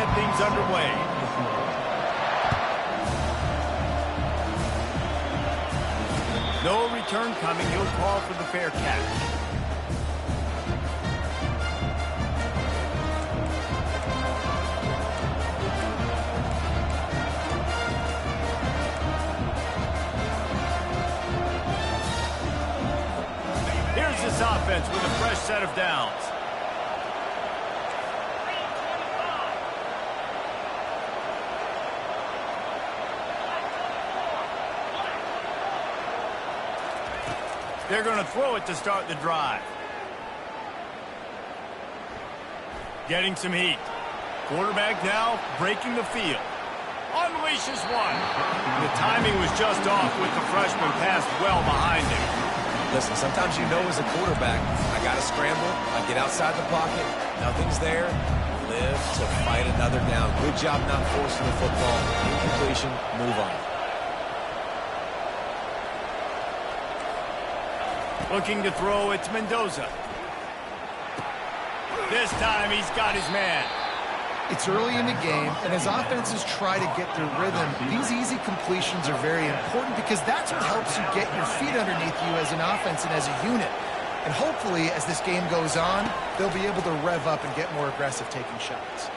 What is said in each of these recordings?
get things underway. No return coming. He'll call for the fair catch. Here's this offense with a fresh set of downs. They're going to throw it to start the drive. Getting some heat. Quarterback now breaking the field. Unleashes one. The timing was just off with the freshman passed well behind him. Listen, sometimes you know as a quarterback, I got to scramble, I get outside the pocket, nothing's there, live to fight another down. Good job not forcing the football. Incompletion, move on. Looking to throw, it's Mendoza. This time he's got his man. It's early in the game, and as offenses try to get their rhythm, these easy completions are very important because that's what helps you get your feet underneath you as an offense and as a unit. And hopefully, as this game goes on, they'll be able to rev up and get more aggressive taking shots.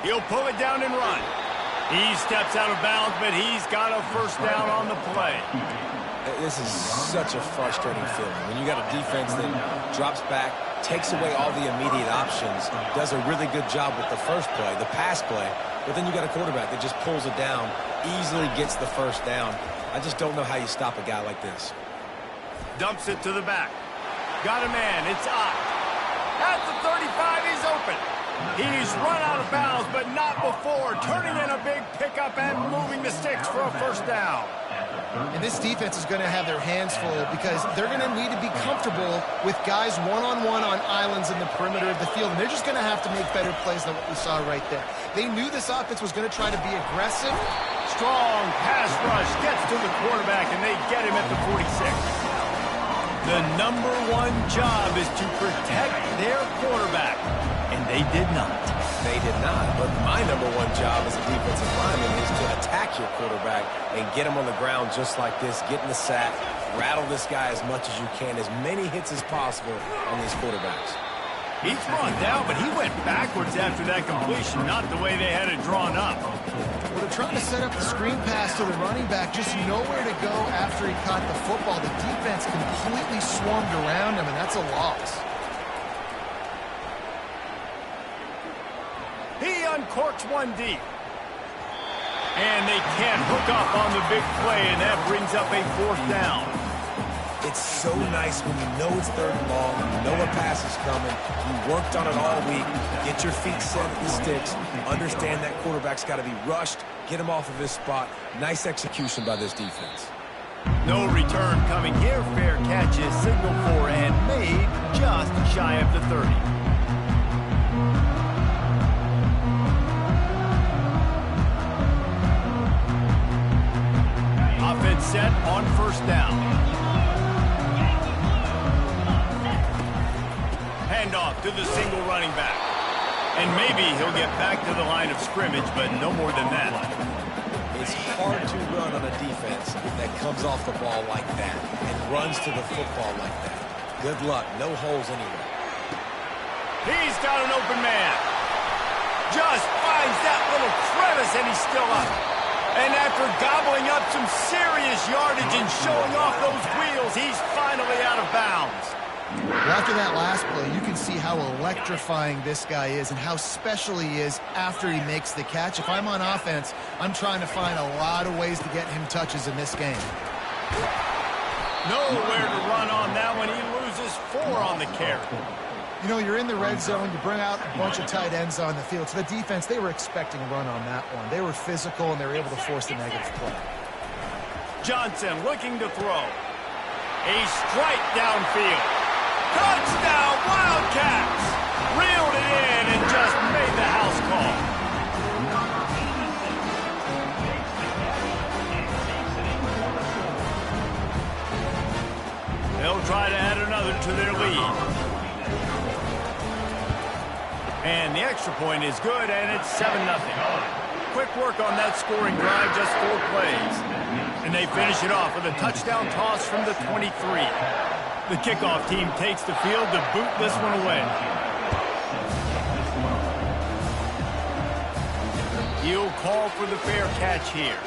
He'll pull it down and run. He steps out of bounds, but he's got a first down on the play. This is such a frustrating feeling. When you got a defense that drops back, takes away all the immediate options, does a really good job with the first play, the pass play, but then you got a quarterback that just pulls it down, easily gets the first down. I just don't know how you stop a guy like this. Dumps it to the back. Got a man. It's up. At the 35, he's open. He's run out of bounds, but not before. Turning in a big pickup and moving the sticks for a first down. And this defense is going to have their hands full because they're going to need to be comfortable with guys one-on-one on islands in the perimeter of the field. And they're just going to have to make better plays than what we saw right there. They knew this offense was going to try to be aggressive. Strong pass rush gets to the quarterback, and they get him at the 46. The number one job is to protect their quarterback, and they did not. They did not, but my number one job as a defensive lineman is to attack your quarterback and get him on the ground just like this, get in the sack, rattle this guy as much as you can, as many hits as possible on these quarterbacks. He's brought down, but he went backwards after that completion, not the way they had it drawn up. Well, they're trying to set up the screen pass to the running back, just nowhere to go after he caught the football. The defense completely swarmed around him, and that's a loss. He uncorks one deep. And they can't hook up on the big play, and that brings up a fourth down. It's so nice when you know it's third and long, you know a pass is coming, you worked on it all week, get your feet set at the sticks, understand that quarterback's got to be rushed, get him off of his spot. Nice execution by this defense. No return coming here. Fair catch is signaled for and made just shy of the 30. Offense set on first down. Handoff to the single running back. And maybe he'll get back to the line of scrimmage, but no more than that. It's hard to run on a defense that comes off the ball like that and runs to the football like that. Good luck. No holes anywhere. He's got an open man. Just finds that little crevice, and he's still up. And after gobbling up some serious yardage and showing off those wheels, he's finally out of bounds. Well, after that last play, you can see how electrifying this guy is and how special he is after he makes the catch. If I'm on offense, I'm trying to find a lot of ways to get him touches in this game. Nowhere to run on that one. He loses 4 on the carry. You know, you're in the red zone. You bring out a bunch of tight ends on the field. So the defense, they were expecting a run on that one. They were physical, and they were able to force the negative play. Johnson looking to throw. A strike downfield. Touchdown, Wildcats! Reeled it in and just made the house call. They'll try to add another to their lead. And the extra point is good, and it's 7-0. Quick work on that scoring drive, just 4 plays. And they finish it off with a touchdown toss from the 23. The kickoff team takes the field to boot this one away. He'll call for the fair catch here.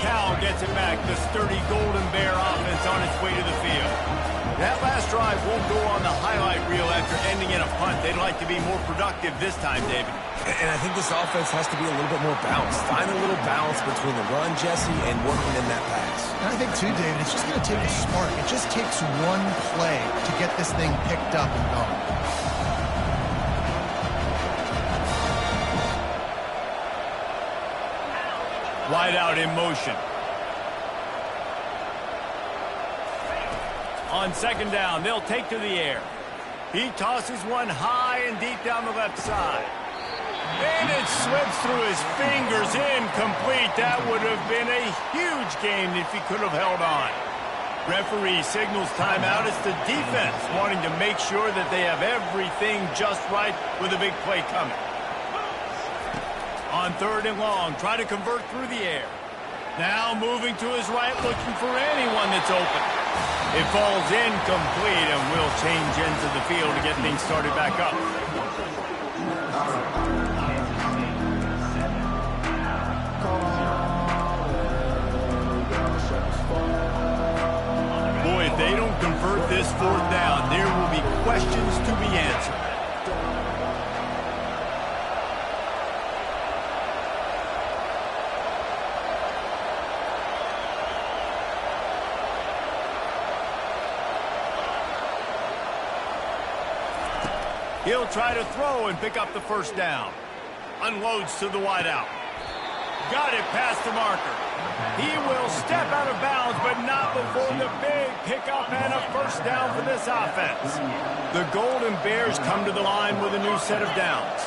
Cal gets it back. The sturdy Golden Bear offense on its way to the field. That last drive won't go on the highlight reel after ending in a punt. They'd like to be more productive this time, David. And I think this offense has to be a little bit more balanced. Find a little balance between the run, Jesse, and working in that pass. And I think, too, David, it's just going to take a spark. It just takes one play to get this thing picked up and going. Wide out in motion. On second down, they'll take to the air. He tosses one high and deep down the left side. And it slips through his fingers, incomplete. That would have been a huge gain if he could have held on. Referee signals timeout. It's the defense wanting to make sure that they have everything just right with a big play coming. On third and long, try to convert through the air. Now moving to his right, looking for anyone that's open. It falls incomplete, and will change ends of the field to get things started back up. Boy, if they don't convert this 4th down, there will be questions to be answered. He'll try to throw and pick up the 1st down. Unloads to the wideout. Got it past the marker. He will step out of bounds, but not before the big pickup and a 1st down for this offense. The Golden Bears come to the line with a new set of downs.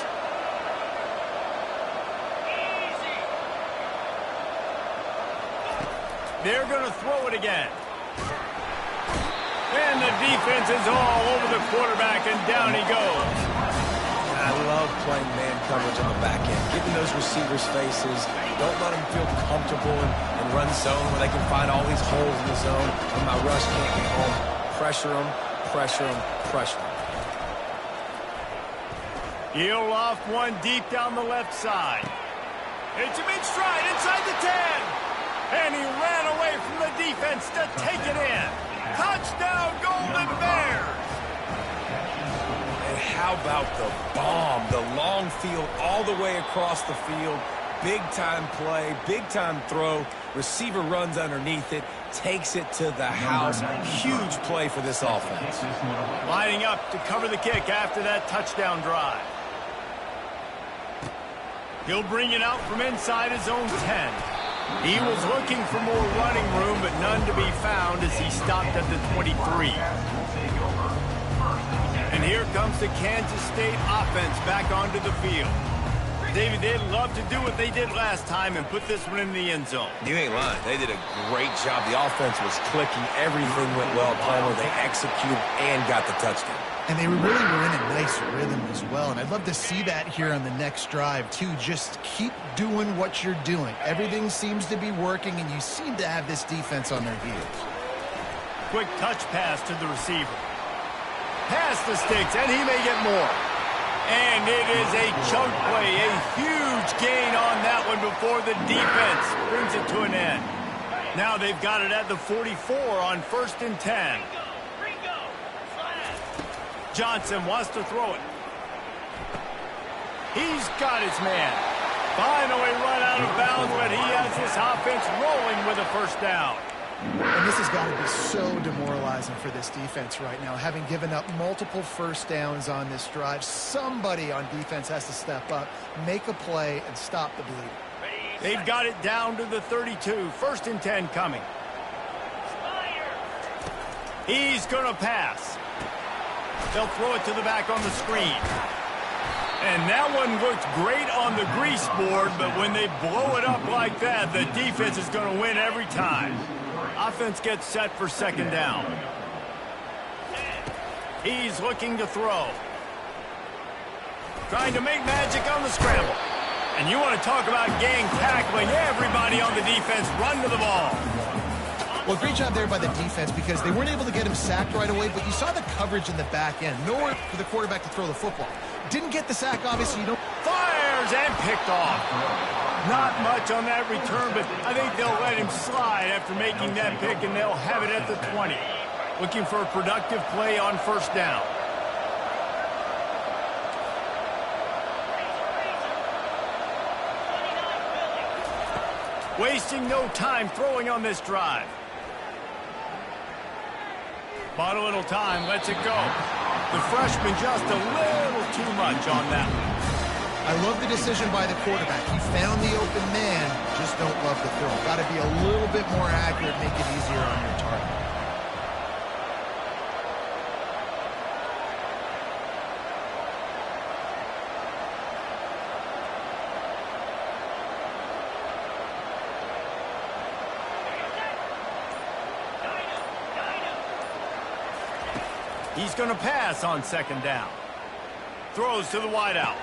They're going to throw it again. And the defense is all over the quarterback, and down he goes. I love playing man coverage on the back end, getting those receivers' faces. Don't let them feel comfortable and run zone where they can find all these holes in the zone when my rush can't get home. Pressure them, pressure them, pressure them. He'll loft one deep down the left side. It's a mid-stride inside the 10. And he ran away from the defense to take it in. Touchdown, Golden Bears! And how about the bomb? The long field all the way across the field. Big-time play, big-time throw. Receiver runs underneath it, takes it to the house. Huge play for this offense. Lining up to cover the kick after that touchdown drive. He'll bring it out from inside his own 10. He was looking for more running room, but none to be found as he stopped at the 23. And here comes the Kansas State offense back onto the field. David, they'd love to do what they did last time and put this one in the end zone. You ain't lying. They did a great job. The offense was clicking. Everything went well. Palmer, they executed and got the touchdown. And they really were in a nice rhythm as well. And I'd love to see that here on the next drive, too. Just keep doing what you're doing. Everything seems to be working, and you seem to have this defense on their heels. Quick touch pass to the receiver. Past the sticks, and he may get more. And it is a chunk play, a huge gain on that one before the defense brings it to an end. Now they've got it at the 44 on 1st and 10. Johnson wants to throw it. He's got his man. Finally run out of bounds, but he has this offense rolling with a 1st down. And this has got to be so demoralizing for this defense right now. Having given up multiple 1st downs on this drive, somebody on defense has to step up, make a play, and stop the bleeding. They've got it down to the 32. 1st and 10 coming. He's going to pass. They'll throw it to the back on the screen. And that one looked great on the grease board, but when they blow it up like that, the defense is going to win every time. Offense gets set for second down. He's looking to throw. Trying to make magic on the scramble. And you want to talk about gang tackling. Everybody on the defense run to the ball. Well, great job there by the defense because they weren't able to get him sacked right away, but you saw the coverage in the back end. Nowhere for the quarterback to throw the football. Didn't get the sack, obviously. You don't. Fires and picked off. Not much on that return, but I think they'll let him slide after making that pick, and they'll have it at the 20. Looking for a productive play on first down. Wasting no time throwing on this drive. Bought a little time, lets it go. The freshman just a little too much on that one. I love the decision by the quarterback. He found the open man, just don't love the throw. Got to be a little bit more accurate, make it easier on your target. He's going to pass on second down. Throws to the wideout.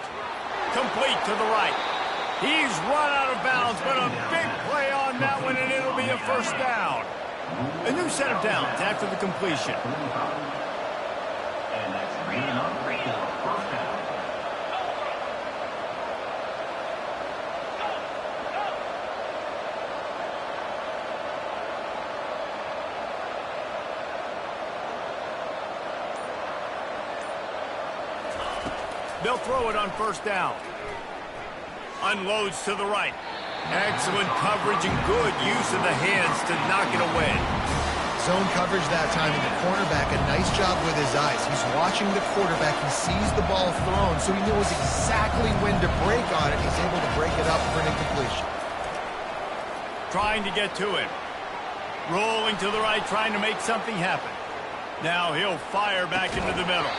Complete to the right. He's run out of bounds, but a big play on that one, and it'll be a first down. A new set of downs after the completion. And that's bringing up for first down. They'll throw it on first down. Unloads to the right. Excellent coverage and good use of the hands to knock it away. Zone coverage that time, and the cornerback, a nice job with his eyes. He's watching the quarterback. He sees the ball thrown, so he knows exactly when to break on it. He's able to break it up for an incompletion. Trying to get to it. Rolling to the right, trying to make something happen. Now he'll fire back into the middle.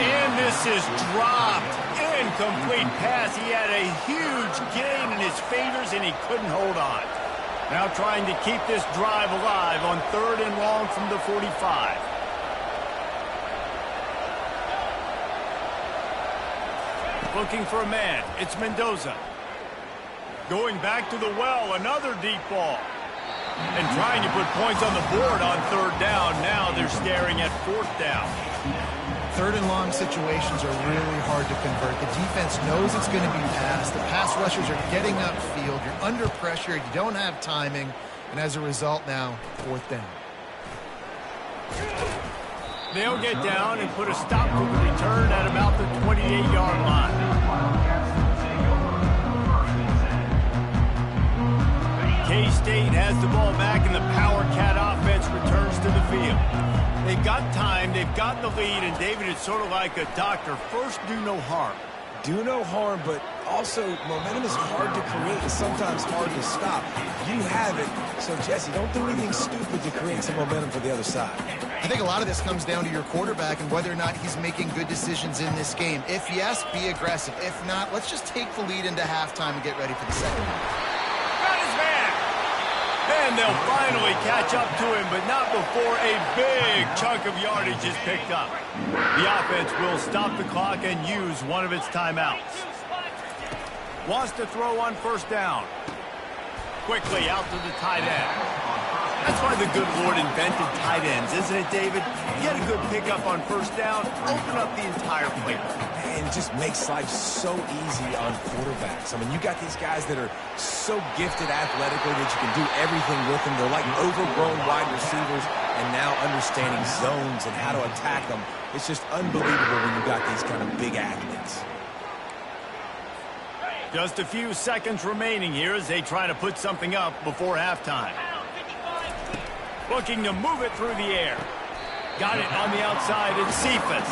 And this is dropped. Incomplete pass. He had a huge gain in his fingers, and he couldn't hold on. Now trying to keep this drive alive on third and long from the 45. Looking for a man. It's Mendoza. Going back to the well, another deep ball. And trying to put points on the board on third down. Now they're staring at fourth down. Third and long situations are really hard to convert. The defense knows it's going to be passed. The pass rushers are getting upfield. You're under pressure. You don't have timing. And as a result now, fourth down. They'll get down and put a stop to the return at about the 28-yard line. K-State has the ball back, and the Power Cat offense returns to the field. They've got time, they've got the lead, and David, it's sort of like a doctor. First, do no harm. Do no harm, but also momentum is hard to create and sometimes hard to stop. You have it, so Jesse, don't do anything stupid to create some momentum for the other side. I think a lot of this comes down to your quarterback and whether or not he's making good decisions in this game. If yes, be aggressive. If not, let's just take the lead into halftime and get ready for the second half. And they'll finally catch up to him, but not before a big chunk of yardage is picked up. The offense will stop the clock and use one of its timeouts. Wants to throw on first down. Quickly out to the tight end. That's why the good Lord invented tight ends, isn't it, David? Get a good pickup on first down, open up the entire playbook. And it just makes life so easy on quarterbacks. I mean, you got these guys that are so gifted athletically that you can do everything with them. They're like overgrown wide receivers, and now understanding zones and how to attack them. It's just unbelievable when you got these kind of big athletes. Just a few seconds remaining here as they try to put something up before halftime. Looking to move it through the air. Got it on the outside, it's Cephas.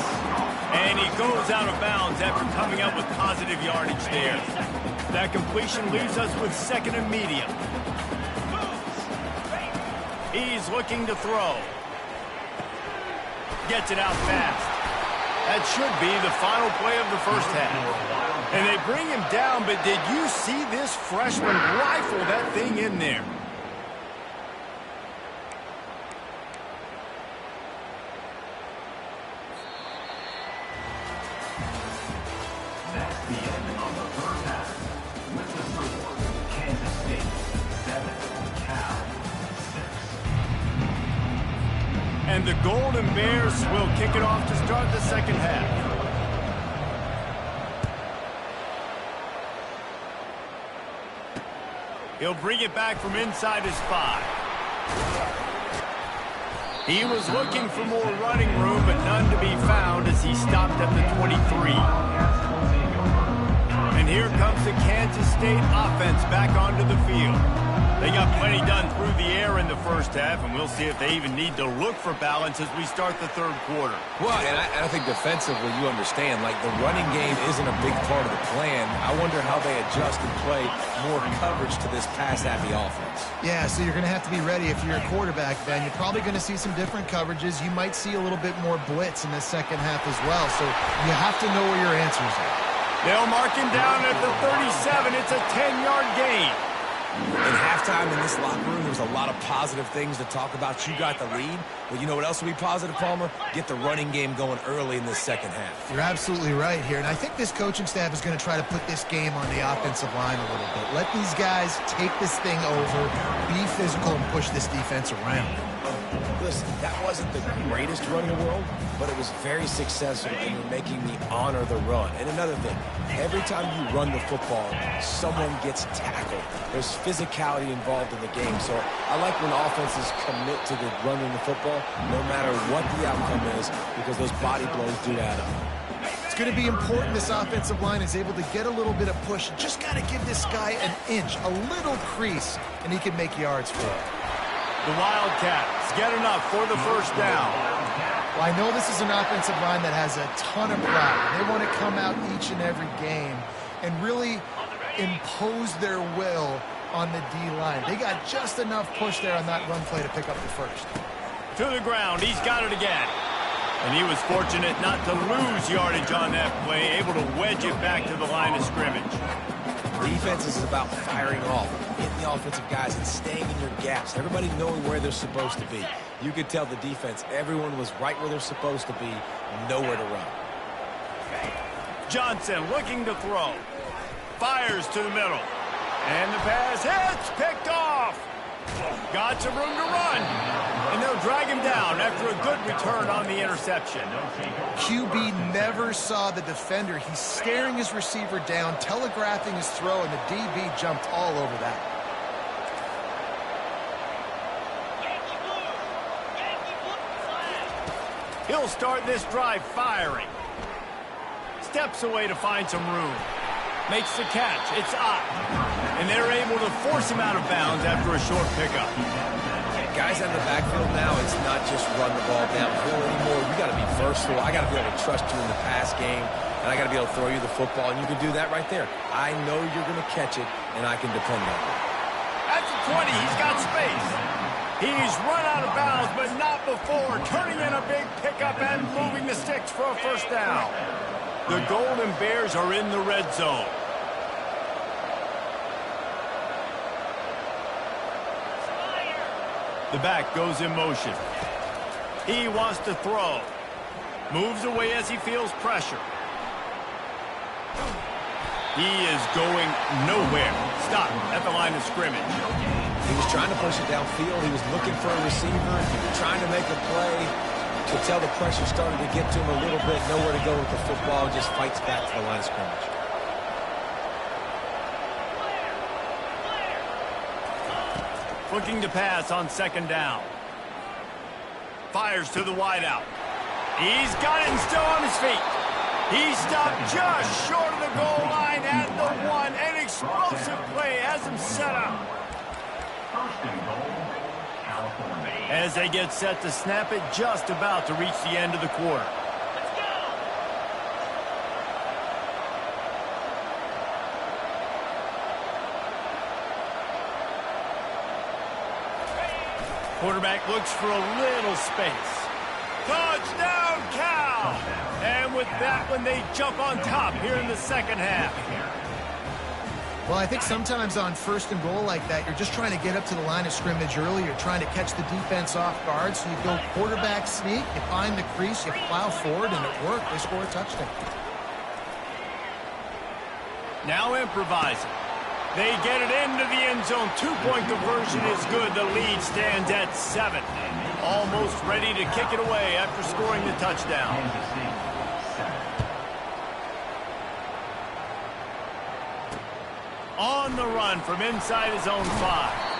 And he goes out of bounds after coming up with positive yardage there. That completion leaves us with second and medium. He's looking to throw. Gets it out fast. That should be the final play of the first half. And they bring him down, but did you see this freshman rifle that thing in there? And the Golden Bears will kick it off to start the second half. He'll bring it back from inside his 5. He was looking for more running room, but none to be found as he stopped at the 23. And here comes the Kansas State offense back onto the field. They got plenty done through the air in the first half, and we'll see if they even need to look for balance as we start the third quarter. Well, and I think defensively, you understand, like the running game isn't a big part of the plan. I wonder how they adjust and play more coverage to this pass-happy offense. Yeah, so you're going to have to be ready if you're a quarterback, Ben. You're probably going to see some different coverages. You might see a little bit more blitz in the second half as well, so you have to know where your answers are. They'll mark him down at the 37. It's a 10-yard gain. In halftime in this locker room, there's a lot of positive things to talk about. You got the lead, but you know what else will be positive, Palmer? Get the running game going early in this second half. You're absolutely right here, and I think this coaching staff is going to try to put this game on the offensive line a little bit. Let these guys take this thing over, be physical, and push this defense around. Listen, that wasn't the greatest run in the world, but it was very successful, and you're making me honor the run. And another thing, every time you run the football, someone gets tackled. There's physicality involved in the game, so I like when offenses commit to the running the football, no matter what the outcome is, because those body blows do add up. It's going to be important this offensive line is able to get a little bit of push. Just got to give this guy an inch, a little crease, and he can make yards for it. The Wildcats get enough for the first down. Well, I know this is an offensive line that has a ton of pride. They want to come out each and every game and really impose their will on the D-line. They got just enough push there on that run play to pick up the first. To the ground. He's got it again. And he was fortunate not to lose yardage on that play, able to wedge it back to the line of scrimmage. Defense is about firing off, hitting the offensive guys, and staying in your gaps. Everybody knowing where they're supposed to be. You could tell the defense, everyone was right where they're supposed to be, nowhere to run. Johnson looking to throw. Fires to the middle. And the pass hits, picked off. Got some room to run. And they'll drag him down after a good return on the interception. QB never saw the defender. He's staring his receiver down, telegraphing his throw, and the DB jumped all over that. He'll start this drive firing. Steps away to find some room. Makes the catch. It's up. And they're able to force him out of bounds after a short pickup. Guys out of the backfield now, it's not just run the ball downfield anymore. You got to be versatile. I got to be able to trust you in the pass game, and I got to be able to throw you the football, and you can do that right there. I know you're going to catch it, and I can depend on it. At the 20, he's got space. He's run out of bounds, but not before turning in a big pickup and moving the sticks for a first down. The Golden Bears are in the red zone. The back goes in motion. He wants to throw. Moves away as he feels pressure. He is going nowhere. Stop at the line of scrimmage. He was trying to push it downfield. He was looking for a receiver, trying to make a play. You could tell the pressure started to get to him a little bit. Nowhere to go with the football. Just fights back to the line of scrimmage. Looking to pass on second down. Fires to the wideout. He's got it and still on his feet. He stopped just short of the goal line at the 1. An explosive play has him set up. As they get set to snap it, just about to reach the end of the quarter. Quarterback looks for a little space. Touchdown, Cal! And with that one, they jump on top here in the second half. Well, I think sometimes on first and goal like that, you're just trying to get up to the line of scrimmage early. You're trying to catch the defense off guard. So you go quarterback sneak, you find the crease, you plow forward, and it worked. They score a touchdown. Now improvising. They get it into the end zone. 2-point conversion is good. The lead stands at 7. Almost ready to kick it away after scoring the touchdown. On the run from inside his own 5.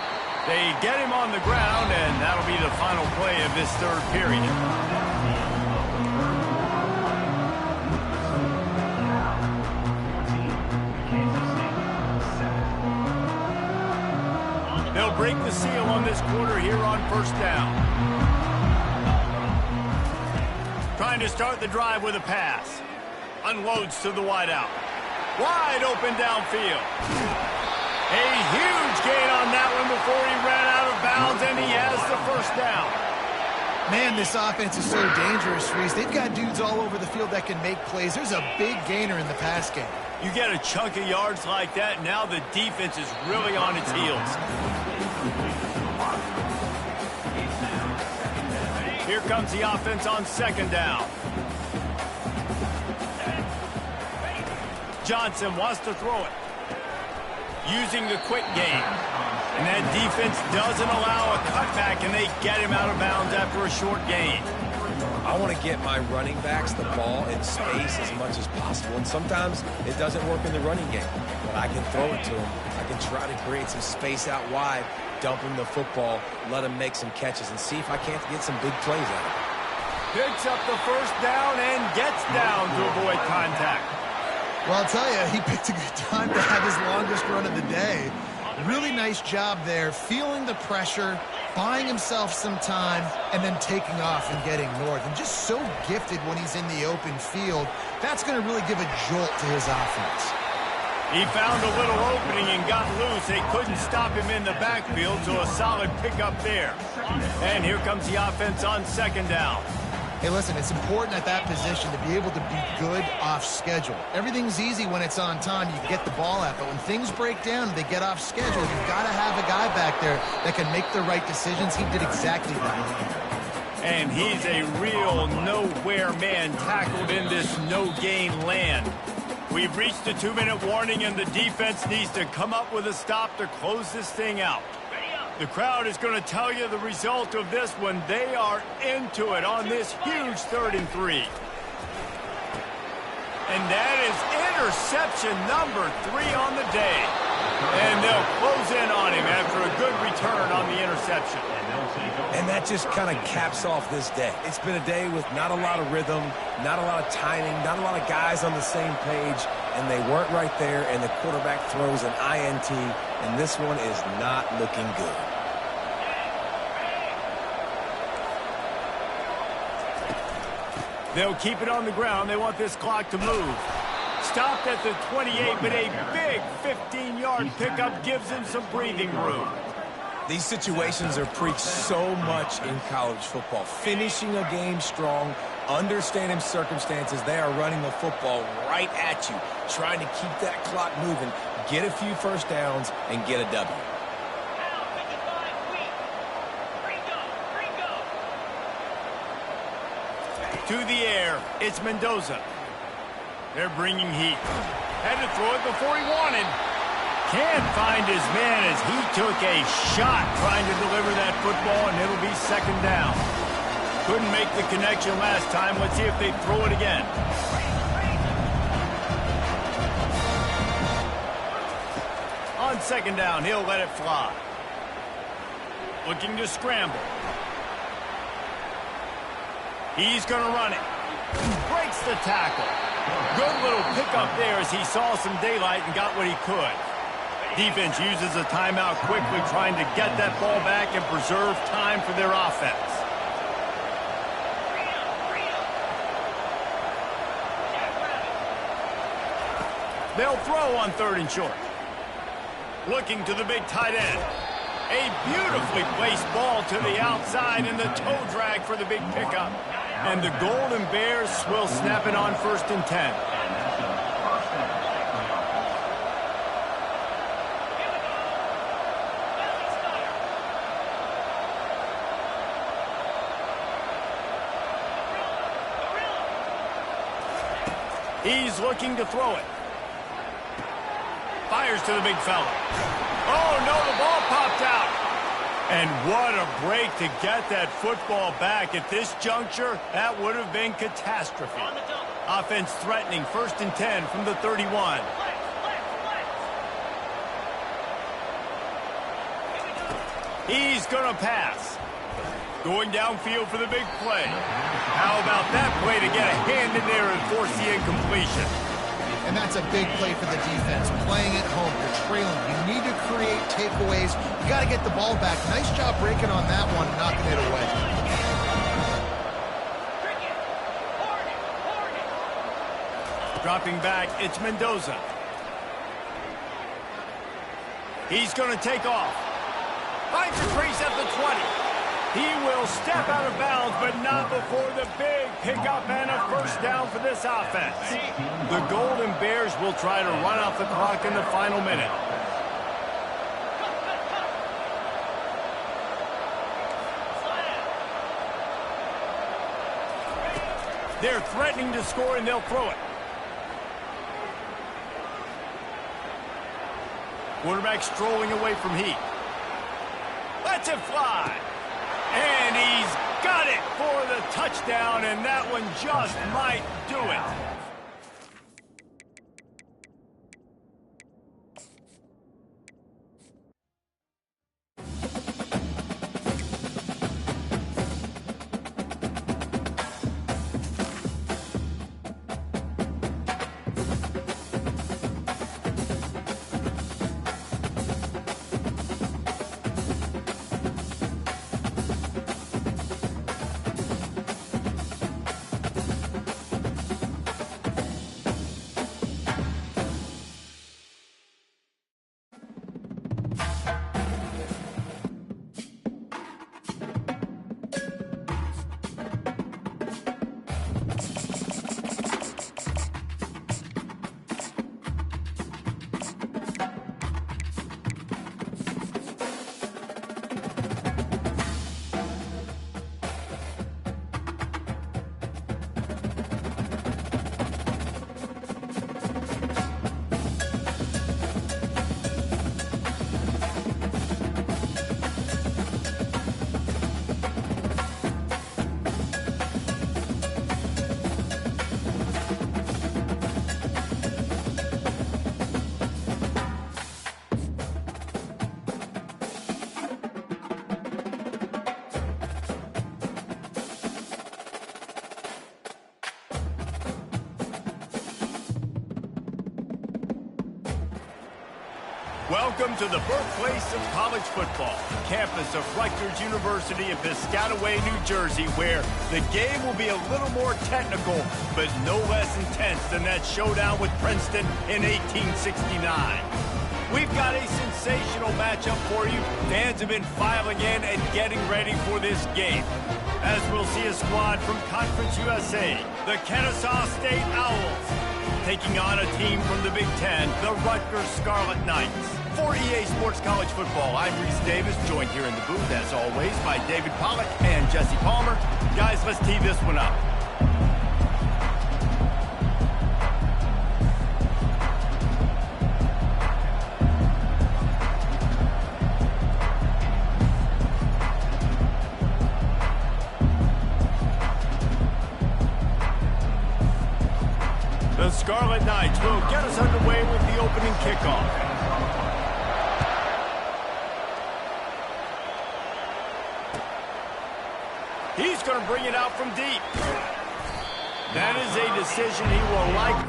They get him on the ground, and that'll be the final play of this third period. They'll break the seal on this quarter here on first down. Trying to start the drive with a pass. Unloads to the wideout. Wide open downfield. A huge gain on that one before he ran out of bounds, and he has the first down. Man, this offense is so dangerous, Reese. They've got dudes all over the field that can make plays. There's a big gainer in the pass game. You get a chunk of yards like that, now the defense is really on its heels. Here comes the offense on second down. Johnson wants to throw it. Using the quick game. And that defense doesn't allow a cutback, and they get him out of bounds after a short gain. I want to get my running backs the ball in space as much as possible. And sometimes it doesn't work in the running game. But I can throw it to them. I can try to create some space out wide, dump him the football, let him make some catches, and see if I can't get some big plays out of it. Picks up the first down and gets down to avoid contact. Well, I'll tell you, he picked a good time to have his longest run of the day. Really nice job there, feeling the pressure, buying himself some time, and then taking off and getting north. And just so gifted when he's in the open field. That's going to really give a jolt to his offense. He found a little opening and got loose. They couldn't stop him in the backfield, so a solid pickup there. And here comes the offense on second down. Hey, listen, it's important at that position to be able to be good off schedule. Everything's easy when it's on time. You get the ball out. But when things break down, they get off schedule. You've got to have a guy back there that can make the right decisions. He did exactly that. And he's a real nowhere man tackled in this no-gain land. We've reached the 2-minute warning, and the defense needs to come up with a stop to close this thing out. The crowd is going to tell you the result of this when they are into it on this huge 3rd and 3. And that is interception number 3 on the day. And they'll close in on him after a good return on the interception. And that just kind of caps off this day. It's been a day with not a lot of rhythm, not a lot of timing, not a lot of guys on the same page, and they weren't right there, and the quarterback throws an INT, and this one is not looking good. They'll keep it on the ground. They want this clock to move. Stopped at the 28, but a big 15-yard pickup gives him some breathing room. These situations are preached so much in college football. Finishing a game strong, understanding circumstances. They are running the football right at you, trying to keep that clock moving, get a few first downs, and get a W. To the air, it's Mendoza. They're bringing heat. Had to throw it before he wanted. Can't find his man as he took a shot trying to deliver that football, and it'll be second down. Couldn't make the connection last time. Let's see if they throw it again. On second down, he'll let it fly. Looking to scramble. He's going to run it. Breaks the tackle. Good little pickup there as he saw some daylight and got what he could. Defense uses a timeout quickly, trying to get that ball back and preserve time for their offense. They'll throw on 3rd and short. Looking to the big tight end. A beautifully placed ball to the outside, and the toe drag for the big pickup. And the Golden Bears will snap it on 1st and 10. He's looking to throw it. Fires to the big fella. Oh, no, the ball popped out. And what a break to get that football back. At this juncture, that would have been catastrophe. Offense threatening, 1st and 10 from the 31. He's going to pass. Going downfield for the big play. How about that play to get a hand in there and force the incompletion? And that's a big play for the defense. Playing at home, you're trailing. You need to create takeaways. You got to get the ball back. Nice job breaking on that one and knocking it away. Dropping back, it's Mendoza. He's going to take off. Finds a crease at the 20. He will step out of bounds, but not before the big pickup and a 1st down for this offense. The Golden Bears will try to run out the clock in the final minute. They're threatening to score, and they'll throw it. Quarterback strolling away from heat. Lets it fly. And he's got it for the touchdown, and that one just might do it. Welcome to the birthplace of college football, campus of Rutgers University in Piscataway, New Jersey, where the game will be a little more technical, but no less intense than that showdown with Princeton in 1869. We've got a sensational matchup for you. Fans have been filing in and getting ready for this game, as we'll see a squad from Conference USA, the Kennesaw State Owls, taking on a team from the Big Ten, the Rutgers Scarlet Knights. For EA Sports College Football, I'm Reese Davis, joined here in the booth, as always, by David Pollack and Jesse Palmer. Guys, let's tee this one up. The Scarlet Knights will get us underway with the opening kickoff. He's going to bring it out from deep. That is a decision he will like.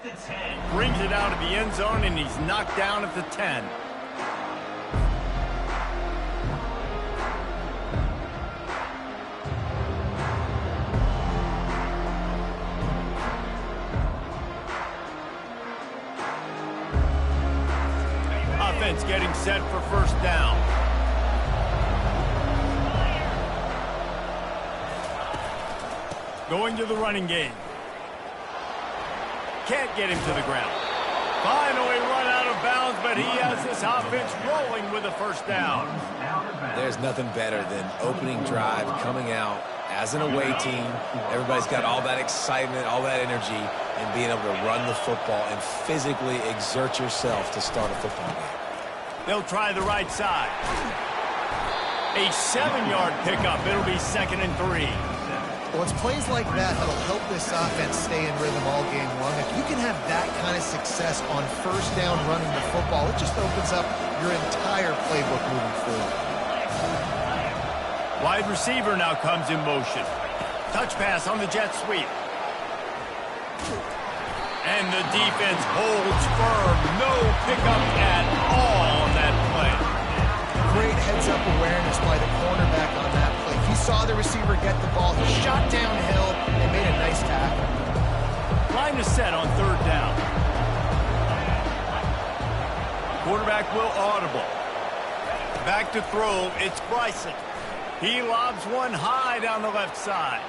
Brings it out of the end zone, and he's knocked down at the 10. Offense getting set for first down. Going to the running game. Can't get him to the ground. Finally run out of bounds, but he has this offense rolling with a first down. There's nothing better than opening drive, coming out as an away team. Everybody's got all that excitement, all that energy, and being able to run the football and physically exert yourself to start a football game. They'll try the right side. A 7-yard pickup. It'll be 2nd and 3. Well, it's plays like that that'll help this offense stay in rhythm all game long. If you can have that kind of success on first down running the football, it just opens up your entire playbook moving forward. Wide receiver now comes in motion. Touch pass on the jet sweep. And the defense holds firm. No pickup at all on that play. Great heads-up awareness by the cornerback on that play. He saw the receiver get the ball. He shot downhill and made a nice tackle. Line is set on 3rd down. Quarterback will audible. Back to throw. It's Bryson. He lobs one high down the left side.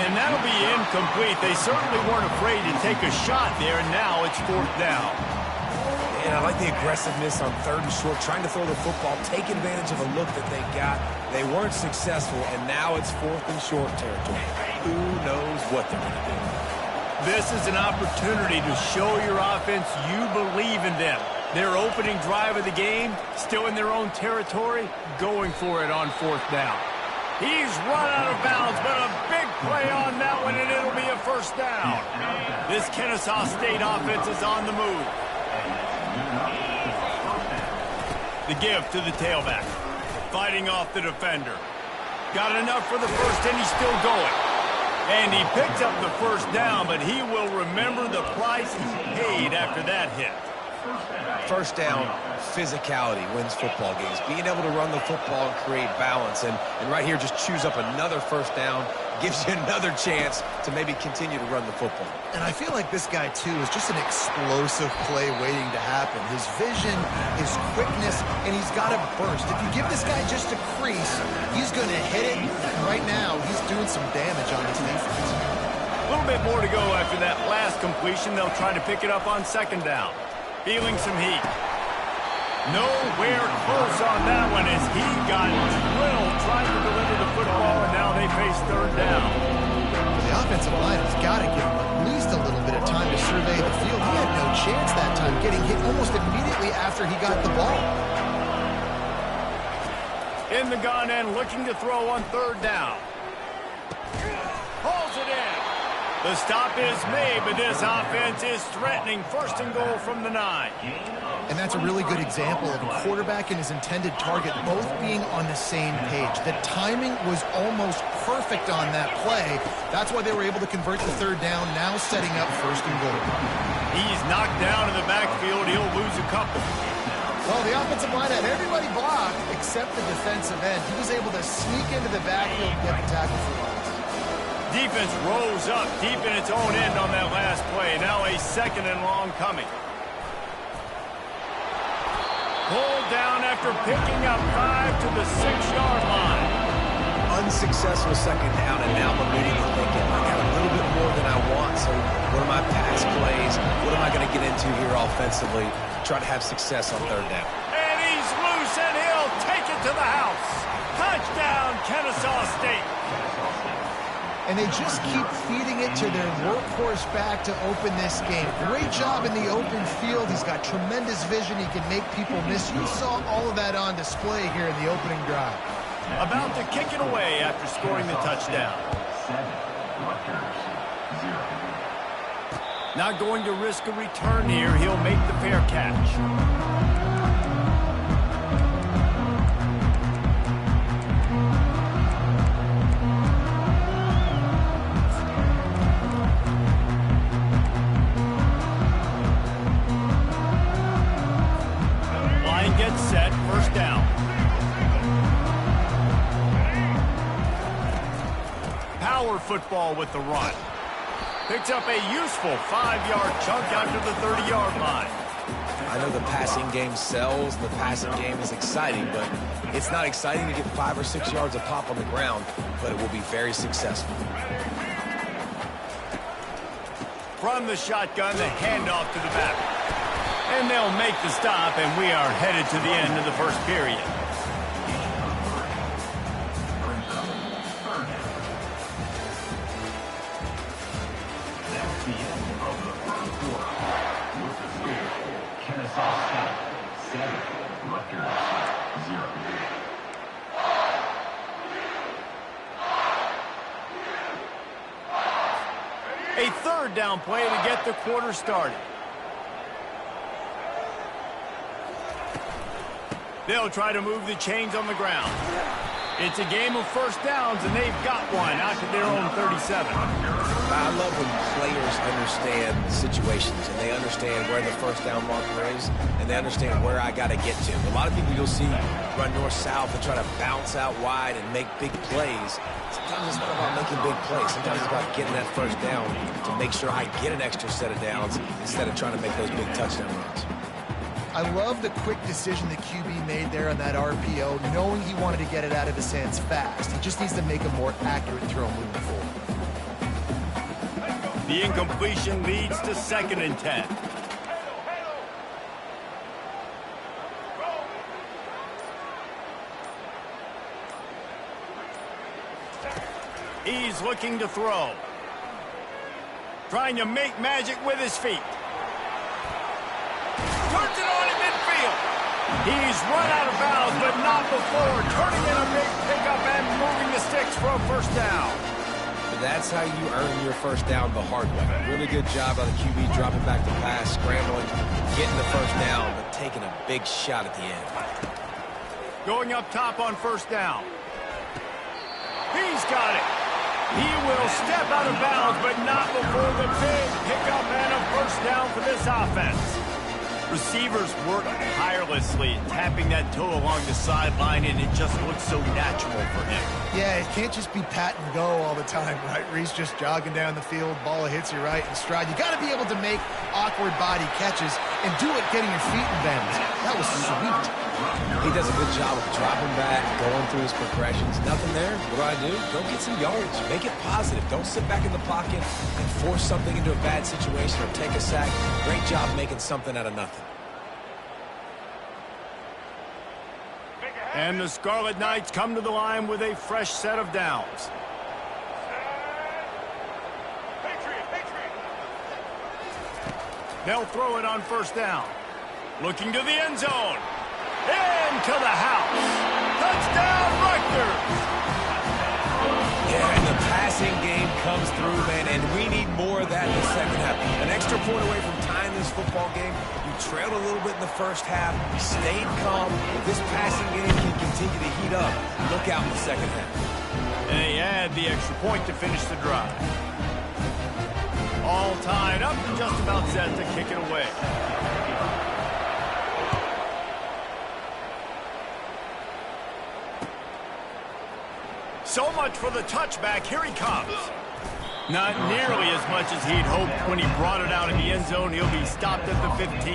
And that'll be incomplete. They certainly weren't afraid to take a shot there, and now it's 4th down. And I like the aggressiveness on 3rd and short, trying to throw the football, take advantage of a look that they got. They weren't successful, and now it's 4th and short territory. Who knows what they're going to do? This is an opportunity to show your offense you believe in them. Their opening drive of the game, still in their own territory, going for it on 4th down. He's run out of bounds, but a big play on that one, and it'll be a first down. This Ncaa State offense is on the move. The give to the tailback. Fighting off the defender. Got enough for the first, and he's still going. And he picks up the first down, but he will remember the price he paid after that hit. First down, physicality wins football games. Being able to run the football and create balance. And right here, just choose up another first down, gives you another chance to maybe continue to run the football. And I feel like this guy, too, is just an explosive play waiting to happen. His vision, his quickness, and he's got a burst. If you give this guy just a crease, he's going to hit it. And right now, he's doing some damage on his defense. A little bit more to go after that last completion. They'll try to pick it up on 2nd down. Feeling some heat. Nowhere close on that one as he got drilled trying to deliver the football, and now they face 3rd down. The offensive line has got to give him at least a little bit of time to survey the field. He had no chance that time, getting hit almost immediately after he got the ball. In the gun and looking to throw on 3rd down. Pulls it in. The stop is made, but this offense is threatening 1st and goal from the 9. And that's a really good example of a quarterback and his intended target both being on the same page. The timing was almost perfect on that play. That's why they were able to convert the 3rd down, now setting up 1st and goal. He's knocked down in the backfield. He'll lose a couple. Well, the offensive line had everybody blocked except the defensive end. He was able to sneak into the backfield and get the tackle for loss. Defense rose up deep in its own end on that last play. Now a 2nd and long coming. Pulled down after picking up 5 to the 6-yard line. Unsuccessful 2nd down, and now I'm immediately thinking, I got a little bit more than I want, so what are my pass plays? What am I going to get into here offensively? Try to have success on 3rd down. And he's loose, and he'll take it to the house. Touchdown, Ncaa State. And they just keep feeding it to their workhorse back to open this game. Great job in the open field. He's got tremendous vision. He can make people miss. You saw all of that on display here in the opening drive. About to kick it away after scoring the touchdown. Not going to risk a return here. He'll make the fair catch. football with the run. Picks up a useful 5-yard chunk out to the 30-yard line. I know the passing game sells, and the passing game is exciting, but it's not exciting to get 5 or 6 yards a pop on the ground, but it will be very successful. From the shotgun, the handoff to the back. And they'll make the stop, and we are headed to the end of the first period. That's the end of the first quarter. With the score, Kennesaw State 7, Rutgers 0. A third down play to get the quarter started. They'll try to move the chains on the ground. It's a game of first downs, and they've got one out to their own 37. I love when players understand situations, and they understand where the first down marker is, and they understand where I got to get to. A lot of people you'll see run north-south and try to bounce out wide and make big plays. Sometimes it's not about making big plays. Sometimes it's about getting that first down to make sure I get an extra set of downs instead of trying to make those big touchdown runs. I love the quick decision the QB made there on that RPO, knowing he wanted to get it out of his hands fast. He just needs to make a more accurate throw moving forward. The incompletion leads to 2nd and 10. He's looking to throw. Trying to make magic with his feet. Turns it on in midfield. He's run out of bounds, but not before turning in a big pickup and moving the sticks for a first down. That's how you earn your first down the hard way. Really good job by the QB dropping back the pass, scrambling, getting the first down, but taking a big shot at the end. Going up top on first down. He's got it. He will step out of bounds, but not before the big pickup and a first down for this offense. Receivers work tirelessly, tapping that toe along the sideline, and it just looks so natural for him. Yeah, it can't just be pat and go all the time, right? Reese just jogging down the field, ball hits you right in stride. You got to be able to make awkward body catches and do it getting your feet in bends. That was sweet. He does a good job of dropping back, going through his progressions. Nothing there. What do? Go get some yards. Make it positive. Don't sit back in the pocket and force something into a bad situation or take a sack. Great job making something out of nothing. And the Scarlet Knights come to the line with a fresh set of downs. They'll throw it on first down. Looking to the end zone. Into the house. Touchdown, Rutgers. Yeah, and the passing game comes through, man, and we need more of that in the second half. An extra point away from tying this football game. You trailed a little bit in the first half, stayed calm. If this passing game can continue to heat up, look out in the second half. And they add the extra point to finish the drive. All tied up, just about set to kick it away. So much for the touchback. Here he comes. Not nearly as much as he'd hoped when he brought it out in the end zone. He'll be stopped at the 15.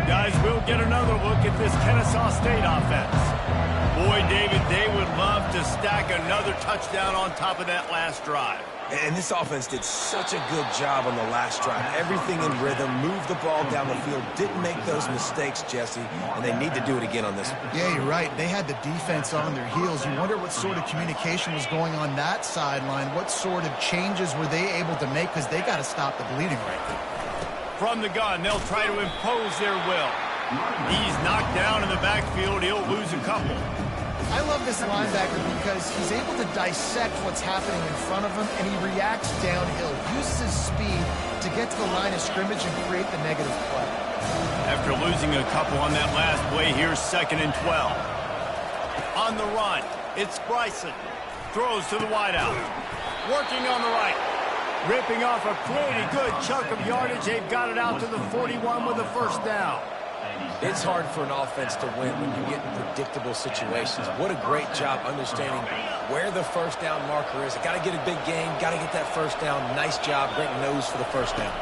Guys, we'll get another look at this Kennesaw State offense. Boy, David, they would love to stack another touchdown on top of that last drive. And this offense did such a good job on the last drive. Everything in rhythm, moved the ball down the field, didn't make those mistakes, Jesse, and they need to do it again on this one. Yeah, you're right. They had the defense on their heels. You wonder what sort of communication was going on that sideline. What sort of changes were they able to make, because they got to stop the bleeding right now. From the gun, they'll try to impose their will. He's knocked down in the backfield. He'll lose a couple. I love this linebacker because he's able to dissect what's happening in front of him, and he reacts downhill, uses his speed to get to the line of scrimmage and create the negative play. After losing a couple on that last play, here's 2nd and 12. On the run, it's Bryson. Throws to the wideout. Working on the right. Ripping off a pretty good chunk of yardage. They've got it out to the 41 with a first down. It's hard for an offense to win when you get in predictable situations. What a great job understanding where the first down marker is. Got to get a big gain, got to get that first down. Nice job, great nose for the first down.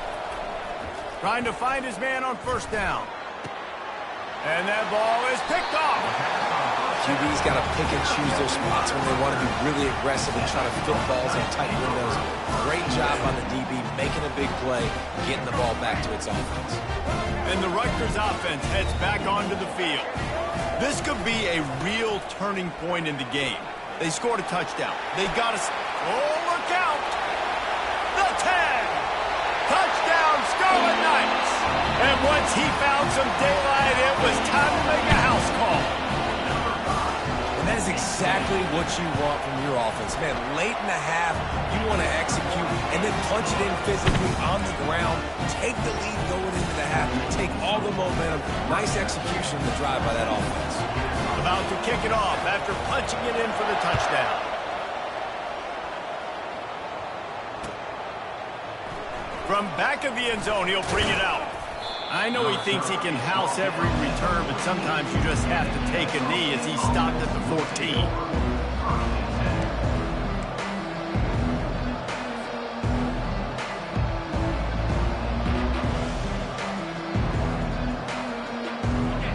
Trying to find his man on first down. And that ball is picked off. QB's got to pick and choose their spots when they want to be really aggressive and try to fit balls in tight windows. Great job on the DB, making a big play, getting the ball back to its offense. And the Rutgers offense heads back onto the field. This could be a real turning point in the game. They scored a touchdown. They got us. Oh, look out! The 10! Touchdown, Scarlet Knights! And once he found some daylight, it was time to make a house call. And that is exactly what you want from your offense. Man, late in the half, you want to execute and then punch it in physically on the ground. Take the lead going into the half. Take all the momentum. Nice execution of the drive by that offense. About to kick it off after punching it in for the touchdown. From back of the end zone, he'll bring it out. I know he thinks he can house every return, but sometimes you just have to take a knee as he stopped at the 14.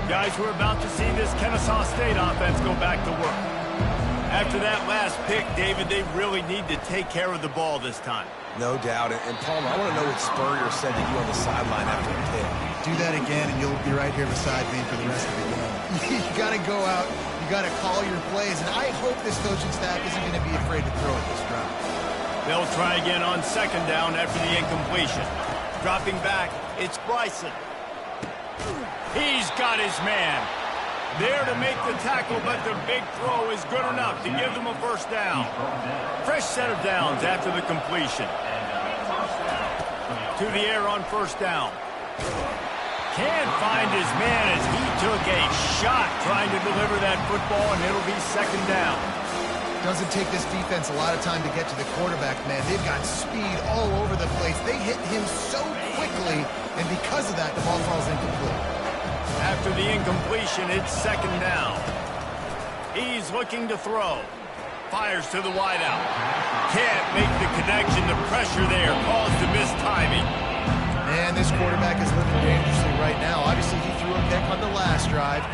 Guys, we're about to see this Kennesaw State offense go back to work. After that last pick, David, they really need to take care of the ball this time. No doubt. And Palmer, I want to know what Spurrier said to you on the sideline after the pick. Do that again, and you'll be right here beside me for the rest of the game. You got to go out. You got to call your plays, and I hope this coaching staff isn't going to be afraid to throw at this drive. They'll try again on second down after the incompletion. Dropping back, it's Bryson. He's got his man. There to make the tackle, but the big throw is good enough to give them a first down. Fresh set of downs after the completion. To the air on first down. Can't find his man as he took a shot trying to deliver that football, and it'll be second down. Doesn't take this defense a lot of time to get to the quarterback, man. They've got speed all over the place. They hit him so quickly, and because of that, the ball falls incomplete. After the incompletion, it's second down. He's looking to throw. Fires to the wideout. Can't make the connection. The pressure there caused the missed timing. Man, this quarterback is living dangerously right now. Obviously, he threw a pick on the last drive.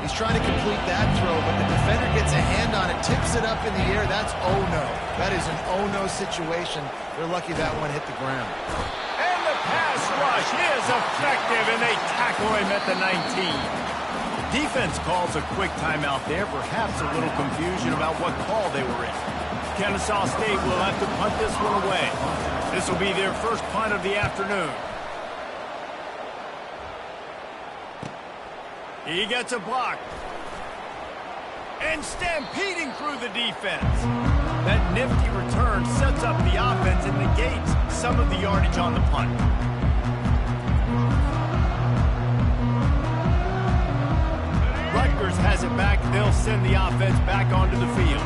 He's trying to complete that throw, but the defender gets a hand on it, tips it up in the air. That's oh-no. That is an oh-no situation. They're lucky that one hit the ground. And the pass rush is effective, and they tackle him at the 19. Defense calls a quick timeout there, perhaps a little confusion about what call they were in. Kennesaw State will have to punt this one away. This will be their first punt of the afternoon. He gets a block. And stampeding through the defense. That nifty return sets up the offense and negates some of the yardage on the punt. Rutgers has it back. They'll send the offense back onto the field.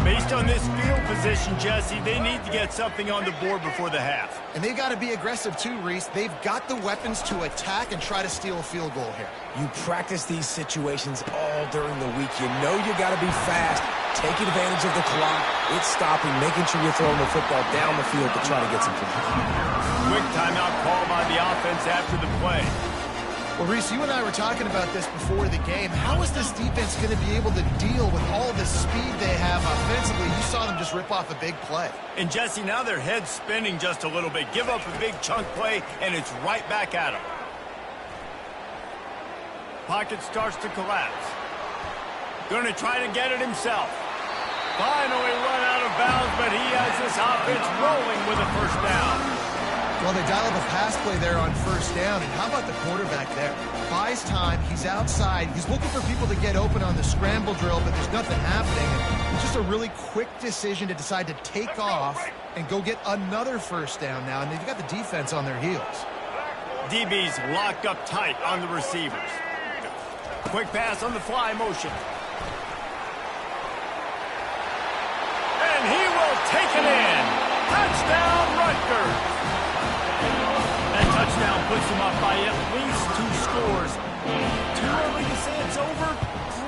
Based on this field position, Jesse, they need to get something on the board before the half. And they've got to be aggressive too, Reese. They've got the weapons to attack and try to steal a field goal here. You practice these situations all during the week. You know you got to be fast, take advantage of the clock. It's stopping, making sure you're throwing the football down the field to try to get some points. Quick timeout call by the offense after the play. Well, Reese, you and I were talking about this before the game. How is this defense going to be able to deal with all the speed they have offensively? You saw them just rip off a big play. And, Jesse, now their head's spinning just a little bit. Give up a big chunk play, and it's right back at them. Pocket starts to collapse. Going to try to get it himself. Finally run out of bounds, but he has this offense rolling with a first down. Well, they dial up a pass play there on first down, and how about the quarterback there? Buys time, he's outside, he's looking for people to get open on the scramble drill, but there's nothing happening. It's just a really quick decision to decide to take off and go get another first down now, and they've got the defense on their heels. DB's locked up tight on the receivers. Quick pass on the fly motion. And he will take it in. Touchdown, Rutgers! That touchdown puts them up by at least 2 scores. Too early to say it's over?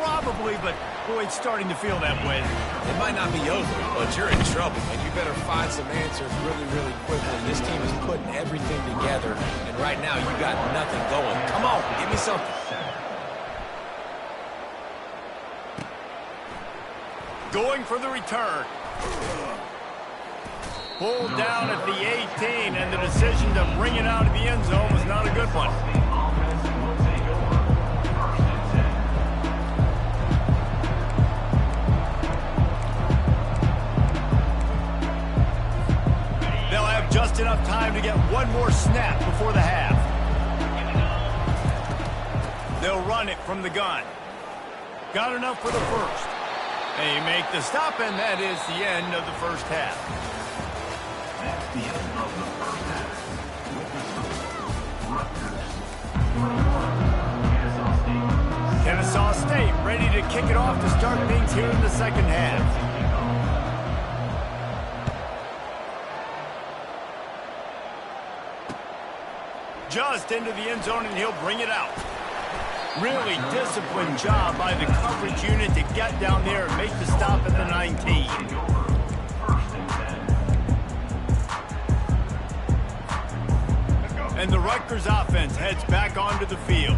Probably, but boy, it's starting to feel that way. It might not be over, but you're in trouble, and you better find some answers really, really quickly. This team is putting everything together, and right now you got nothing going. Come on, give me something. Going for the return. Pulled down at the 18, and the decision to bring it out of the end zone was not a good one. They'll have just enough time to get one more snap before the half. They'll run it from the gun. Got enough for the first. They make the stop, and that is the end of the first half. That's the end of the first half. With the score, Rutgers 21, Kennesaw State ready to kick it off to start things here in the second half. Just into the end zone, and he'll bring it out. Really disciplined job by the coverage unit to get down there and make the stop at the 19. And the Rutgers offense heads back onto the field.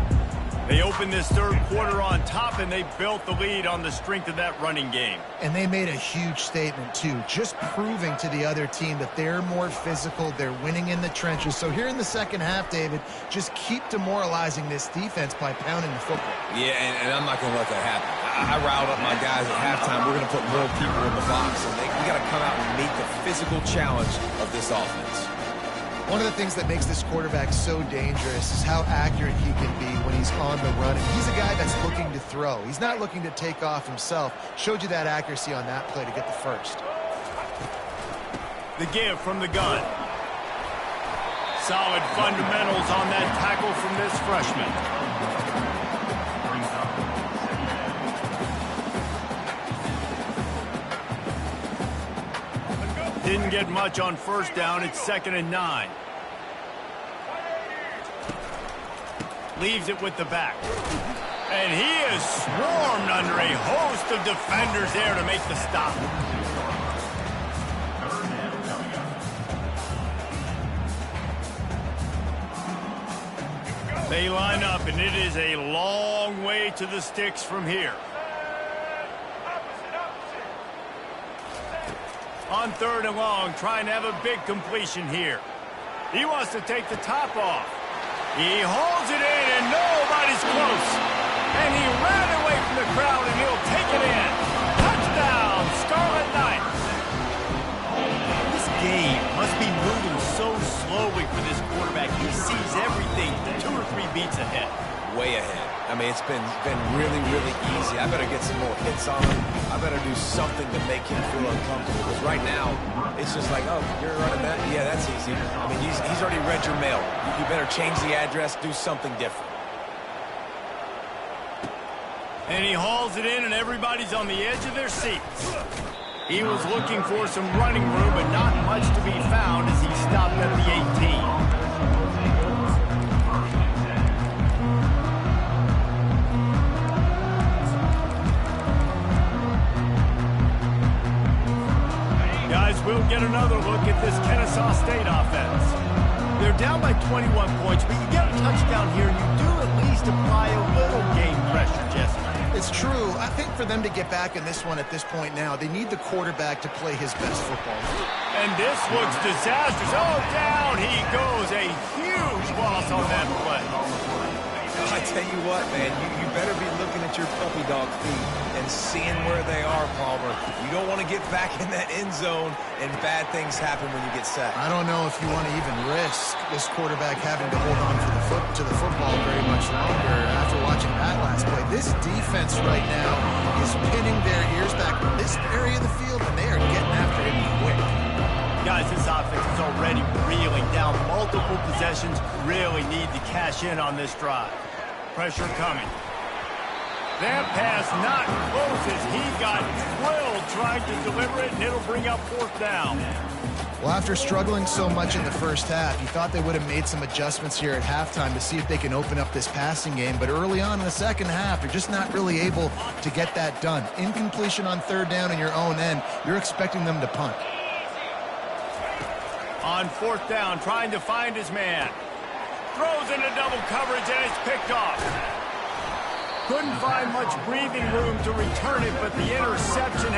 They opened this third quarter on top, and they built the lead on the strength of that running game. And they made a huge statement, too, just proving to the other team that they're more physical, they're winning in the trenches. So here in the second half, David, just keep demoralizing this defense by pounding the football. Yeah, and I'm not going to let that happen. I riled up my guys at halftime. We're going to put more people in the box, and we got to come out and meet the physical challenge of this offense. One of the things that makes this quarterback so dangerous is how accurate he can be when he's on the run. And he's a guy that's looking to throw. He's not looking to take off himself. Showed you that accuracy on that play to get the first. The give from the gun. Solid fundamentals on that tackle from this freshman. Didn't get much on first down. It's 2nd and 9. Leaves it with the back. And he is swarmed under a host of defenders there to make the stop. They line up, and it is a long way to the sticks from here. On 3rd and long, trying to have a big completion here. He wants to take the top off. He holds it in, and nobody's close. And he ran away from the crowd, and he'll take it in. Touchdown, Scarlet Knights. This game must be moving so slowly for this quarterback. He sees everything 2 or 3 beats ahead. Way ahead. I mean, it's been really, really easy. I better get some more hits on him. I better do something to make him feel uncomfortable. Because right now, it's just like, oh, you're running that? Yeah, that's easy. I mean, he's already read your mail. You better change the address, do something different. And he hauls it in, and everybody's on the edge of their seats. He was looking for some running room, but not much to be found as he stopped at the 18. We'll get another look at this Kennesaw State offense. They're down by 21 points, but you get a touchdown here, and you do at least apply a little game pressure, Jesse. It's true. I think for them to get back in this one at this point now, they need the quarterback to play his best football. And this looks disastrous. Oh, down he goes. A huge loss on that play. I tell you what, man, you better be looking at your puppy dog feet and seeing where they are, Palmer. You don't want to get back in that end zone and bad things happen when you get sacked. I don't know if you want to even risk this quarterback having to hold on to the football very much longer after watching that last play. This defense right now is pinning their ears back in this area of the field, and they are getting after him quick. Guys, this offense is already reeling down multiple possessions. Really need to cash in on this drive. Pressure coming. That pass not close as he got drilled trying to deliver it, and it'll bring up 4th down. Well, after struggling so much in the first half, you thought they would have made some adjustments here at halftime to see if they can open up this passing game. But early on in the second half, you're just not really able to get that done. Incompletion on third down in your own end, you're expecting them to punt. On fourth down, trying to find his man. Throws into double coverage, and it's picked off. Couldn't find much breathing room to return it, but the interception